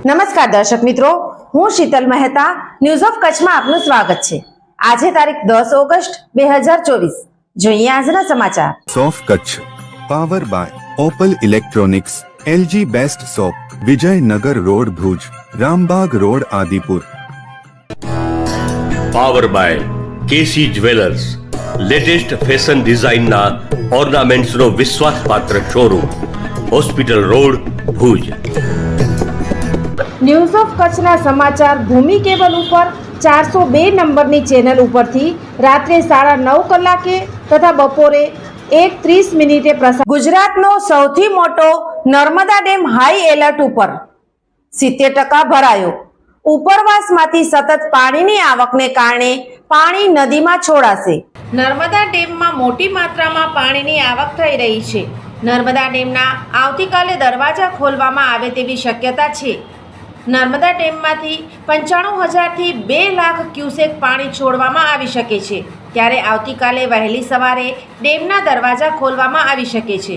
નમસ્કાર દર્શક મિત્રો, હું શીતલ મહેતા. ન્યૂઝ ઓફ કચ્છમાં આપનું સ્વાગત છે. આજે તારીખ 10 ઓગસ્ટ 2024. જોઈએ આજના સમાચાર. સોફ Kutch power by Opal electronics, LG best shop, Vijaynagar road Bhuj, Rambag road Adipur. Power by KC jewellers, latest fashion ડિઝાઇનના ઓર્નામેન્ટ્સનો વિશ્વાસપાત્ર showroom, hospital road Bhuj. News of કચ્છના સમાચાર ભૂમિ કેબલ ઉપર 402 નંબરની ચેનલ ઉપરથી રાત્રે 9:30 કલાકે તથા બપોરે 1:30 પ્રસાર. ગુજરાતનો સૌથી મોટો નર્મદા ડેમ હાઈ એલર્ટ ઉપર, 70% ભરાયો. ઉપરવાસમાંથી સતત પાણીની આવકને કારણે પાણી નદીમાં છોડાશે. નર્મદા ડેમમાં મોટી માત્રામાં પાણીની આવક થઈ રહી છે. નર્મદા ડેમના આવતીકાલે દરવાજા ખોલવામાં આવે તેવી શક્યતા છે. નર્મદા ડેમમાંથી 95,000થી 2 લાખ ક્યુસેક પાણી છોડવામાં આવી શકે છે. ત્યારે આવતીકાલે વહેલી સવારે ડેમના દરવાજા ખોલવામાં આવી શકે છે.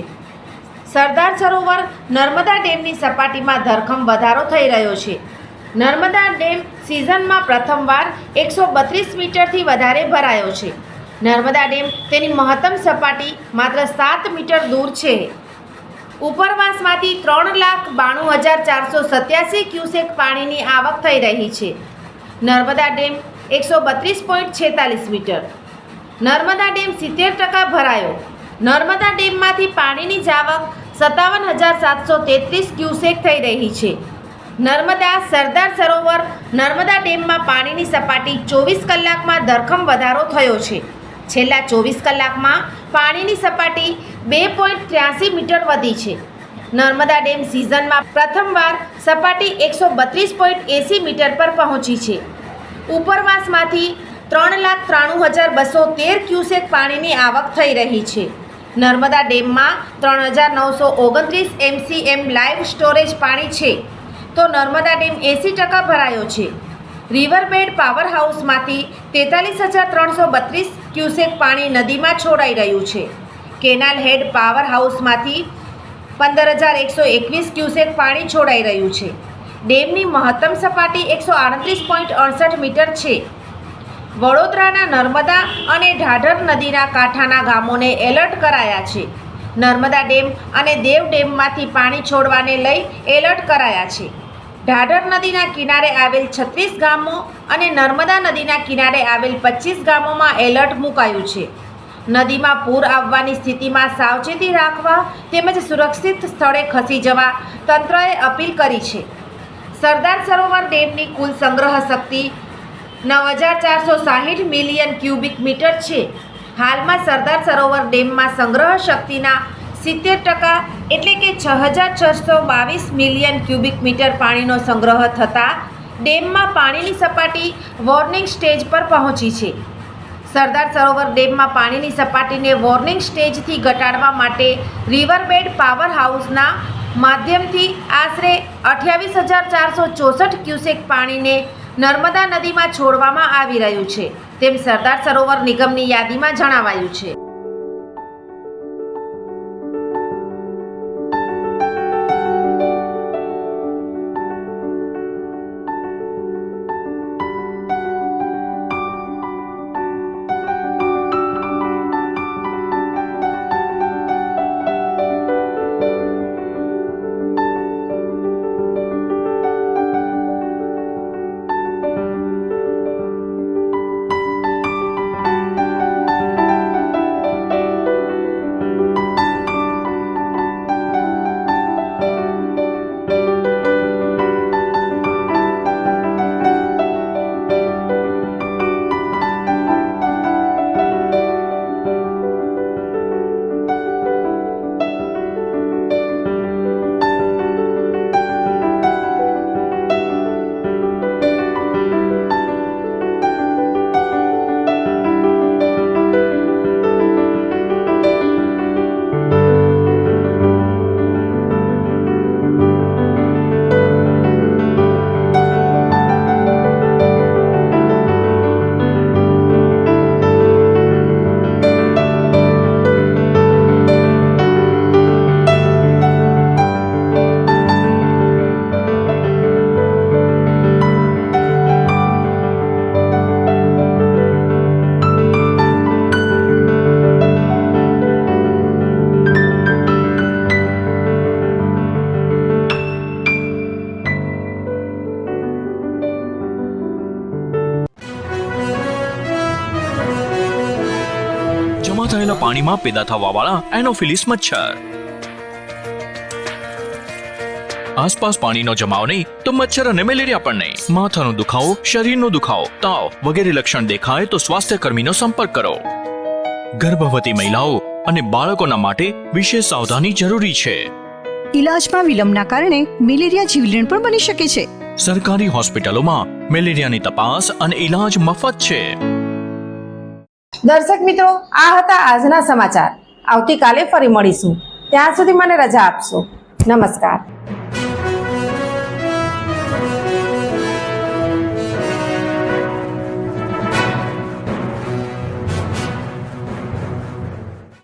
સરદાર સરોવર નર્મદા ડેમની સપાટીમાં ધરખમ વધારો થઈ રહ્યો છે. નર્મદા ડેમ સિઝનમાં પ્રથમવાર 132 મીટરથી વધારે ભરાયો છે. નર્મદા ડેમ તેની મહત્તમ સપાટી માત્ર 7 મીટર દૂર છે. ઉપરવાસમાંથી 3,92,487 ક્યુસેક પાણીની આવક થઈ રહી છે. Narmada dam 132.46 metre. Narmada dam 70% ભરાયો. નર્મદા ડેમમાંથી પાણીની જાવક 57,733 ક્યુસેક થઈ રહી છે. નર્મદા સરદાર સરોવર નર્મદા ડેમમાં પાણીની સપાટી 24 કલાકમાં ધરખમ વધારો થયો છે. છેલ્લા 24 કલાકમાં પાણીની સપાટી 2.83 મીટર વધી છે. નર્મદા ડેમ સિઝનમાં પ્રથમવાર સપાટી 132.80 મીટર પર પહોંચી છે. ઉપરવાસમાંથી 3,93,213 ક્યુસેક પાણીની આવક થઈ રહી છે. નર્મદા ડેમમાં 3,929 MCM લાઈવ સ્ટોરેજ પાણી છે, તો નર્મદા ડેમ 80% ભરાયો છે. રિવરબેડ પાવર હાઉસમાંથી 43,332 ક્યુસેક પાણી નદીમાં છોડાઈ રહ્યું છે. કેનાલ હેડ પાવર હાઉસમાંથી 15,121 ક્યુસેક પાણી છોડાઈ રહ્યું છે. ડેમની મહત્તમ સપાટી 138.68 મીટર છે. વડોદરાના નર્મદા અને ઢાઢર નદીના કાંઠાના ગામોને એલર્ટ કરાયા છે. નર્મદા ડેમ અને દેવ ડેમમાંથી પાણી છોડવાને લઈ એલર્ટ કરાયા છે. ઢાઢર નદીના કિનારે આવેલ 36 ગામો અને નર્મદા નદીના કિનારે આવેલ 25 ગામોમાં એલર્ટ મુકાયું છે. નદીમાં પૂર આવવાની સ્થિતિમાં સાવચેતી રાખવા તેમજ સુરક્ષિત સ્થળે ખસી જવા તંત્રએ અપીલ કરી છે. સરદાર સરોવર ડેમની કુલ સંગ્રહ શક્તિ 9,460 મિલિયન ક્યુબિક મીટર છે. હાલમાં સરદાર સરોવર ડેમમાં સંગ્રહ શક્તિના 70% એટલે કે 6,622 મિલિયન ક્યુબિક મીટર પાણીનો સંગ્રહ થતાં ડેમમાં પાણીની સપાટી વોર્નિંગ સ્ટેજ પર પહોંચી છે. સરદાર સરોવર ડેમમાં પાણીની સપાટીને વોર્નિંગ સ્ટેજથી ઘટાડવા માટે રિવરબેડ પાવર હાઉસના માધ્યમથી આશરે 28,464 ક્યુસેક પાણીને નર્મદા નદીમાં છોડવામાં આવી રહ્યું છે, તેમ સરદાર સરોવર નિગમની યાદીમાં જણાવાયું છે. ભરાયેલા પાણીમાં પેદા થવાવાળા એનોફિલિસ મચ્છર. આસપાસ પાણીનો જમાવ નહીં તો મચ્છર અને મેલેરિયા પણ નહીં. માથાનો દુખાવો, શરીરનો દુખાવો, તાવ વગેરે લક્ષણ દેખાય તો સ્વાસ્થ્ય કર્મીનો સંપર્ક કરો. ગર્ભવતી મહિલાઓ અને બાળકોના માટે વિશેષ સાવધાની જરૂરી છે. ઇલાજમાં વિલંબના કારણે મેલેરિયા જીવલેણ પણ બની શકે છે. સરકારી હોસ્પિટલોમાં મેલેરિયાની તપાસ અને ઇલાજ મફત છે. દર્શક મિત્રો, આ હતા આજના સમાચાર. આવતીકાલે ફરી મળીશું. ત્યાં સુધી મને રજા આપશો. નમસ્કાર.